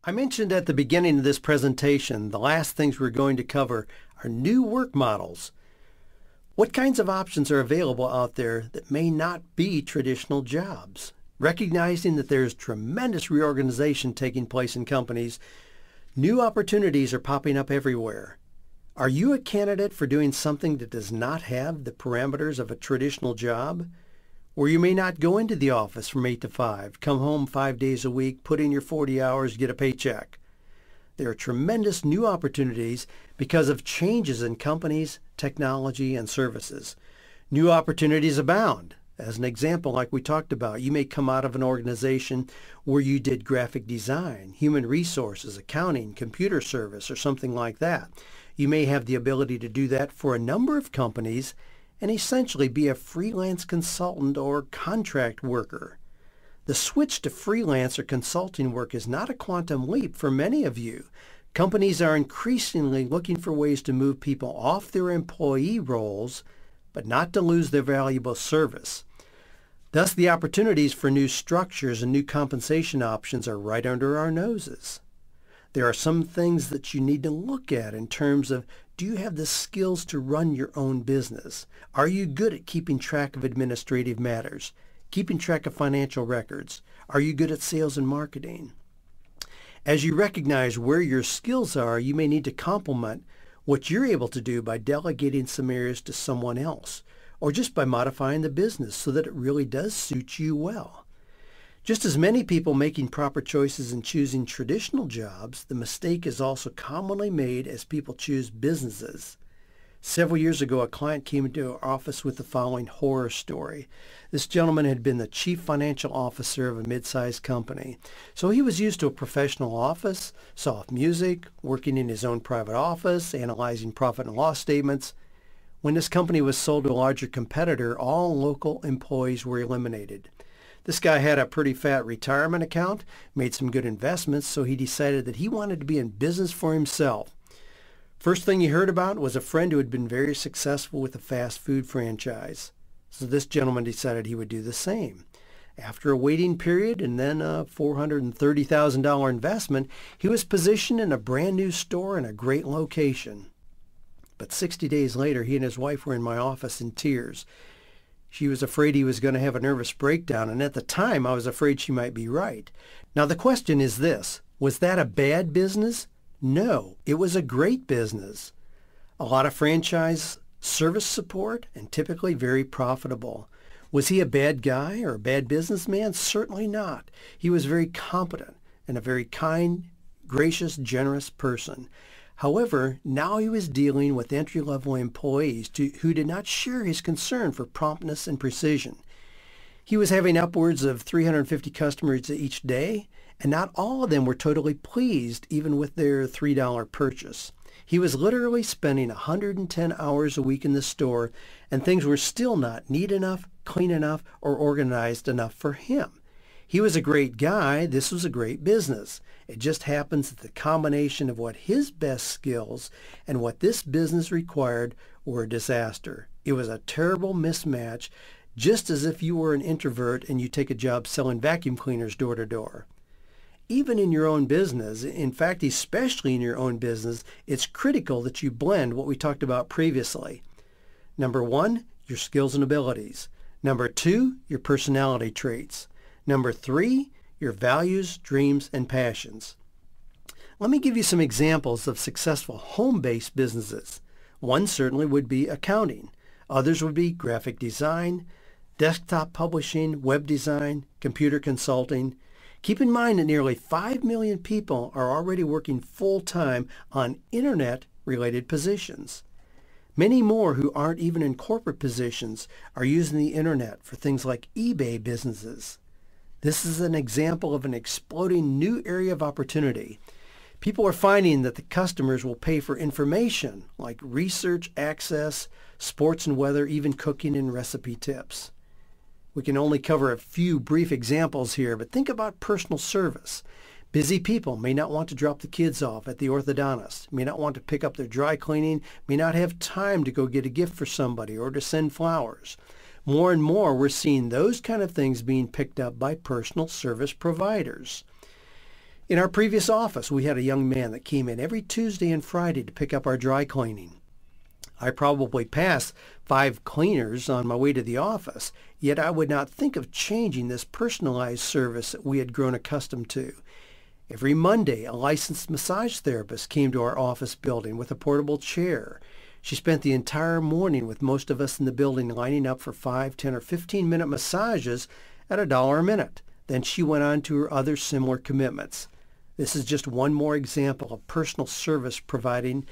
I mentioned at the beginning of this presentation, the last things we're going to cover are new work models. What kinds of options are available out there that may not be traditional jobs? Recognizing that there's tremendous reorganization taking place in companies, new opportunities are popping up everywhere. Are you a candidate for doing something that does not have the parameters of a traditional job? Or you may not go into the office from 8 to 5, come home 5 days a week, put in your 40 hours, get a paycheck. There are tremendous new opportunities because of changes in companies, technology, and services. New opportunities abound. As an example, like we talked about, you may come out of an organization where you did graphic design, human resources, accounting, computer service, or something like that. You may have the ability to do that for a number of companies and essentially be a freelance consultant or contract worker. The switch to freelance or consulting work is not a quantum leap for many of you. Companies are increasingly looking for ways to move people off their employee roles, but not to lose their valuable service. Thus, the opportunities for new structures and new compensation options are right under our noses. There are some things that you need to look at in terms of, do you have the skills to run your own business? Are you good at keeping track of administrative matters, keeping track of financial records? Are you good at sales and marketing? As you recognize where your skills are, you may need to complement what you're able to do by delegating some areas to someone else, or just by modifying the business so that it really does suit you well. Just as many people making proper choices in choosing traditional jobs, the mistake is also commonly made as people choose businesses. Several years ago, a client came into our office with the following horror story. This gentleman had been the chief financial officer of a mid-sized company. So he was used to a professional office, soft music, working in his own private office, analyzing profit and loss statements. When this company was sold to a larger competitor, all local employees were eliminated. This guy had a pretty fat retirement account, made some good investments, so he decided that he wanted to be in business for himself. First thing he heard about was a friend who had been very successful with a fast food franchise. So this gentleman decided he would do the same. After a waiting period and then a $430,000 investment, he was positioned in a brand new store in a great location. But 60 days later, he and his wife were in my office in tears. She was afraid he was going to have a nervous breakdown, and at the time I was afraid she might be right. Now the question is this: was that a bad business? No, it was a great business. A lot of franchise service support and typically very profitable. Was he a bad guy or a bad businessman? Certainly not. He was very competent and a very kind, gracious, generous person. However, now he was dealing with entry-level employees who did not share his concern for promptness and precision. He was having upwards of 350 customers each day, and not all of them were totally pleased even with their $3 purchase. He was literally spending 110 hours a week in the store, and things were still not neat enough, clean enough, or organized enough for him. He was a great guy. This was a great business. It just happens that the combination of what his best skills and what this business required were a disaster. It was a terrible mismatch, just as if you were an introvert and you take a job selling vacuum cleaners door to door. Even in your own business, in fact, especially in your own business, it's critical that you blend what we talked about previously. Number one, your skills and abilities. Number two, your personality traits. Number three, your values, dreams, and passions. Let me give you some examples of successful home-based businesses. One certainly would be accounting. Others would be graphic design, desktop publishing, web design, computer consulting. Keep in mind that nearly 5 million people are already working full-time on internet-related positions. Many more who aren't even in corporate positions are using the internet for things like eBay businesses. This is an example of an exploding new area of opportunity. People are finding that the customers will pay for information like research, access, sports and weather, even cooking and recipe tips. We can only cover a few brief examples here, but think about personal service. Busy people may not want to drop the kids off at the orthodontist, may not want to pick up their dry cleaning, may not have time to go get a gift for somebody or to send flowers. More and more, we're seeing those kind of things being picked up by personal service providers. In our previous office, we had a young man that came in every Tuesday and Friday to pick up our dry cleaning. I probably passed 5 cleaners on my way to the office, yet I would not think of changing this personalized service that we had grown accustomed to. Every Monday, a licensed massage therapist came to our office building with a portable chair. She spent the entire morning with most of us in the building lining up for 5, 10, or 15-minute massages at $1 a minute. Then she went on to her other similar commitments. This is just one more example of personal service providing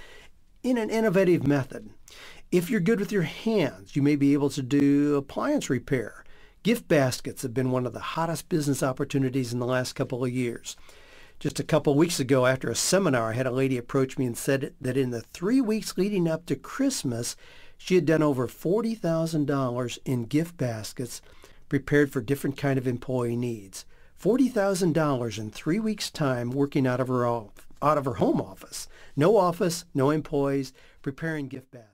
in an innovative method. If you're good with your hands, you may be able to do appliance repair. Gift baskets have been one of the hottest business opportunities in the last couple of years. Just a couple of weeks ago, after a seminar, I had a lady approach me and said that in the 3 weeks leading up to Christmas, she had done over $40,000 in gift baskets prepared for different kind of employee needs. $40,000 in 3 weeks' time working out of her home office. No office, no employees, preparing gift baskets.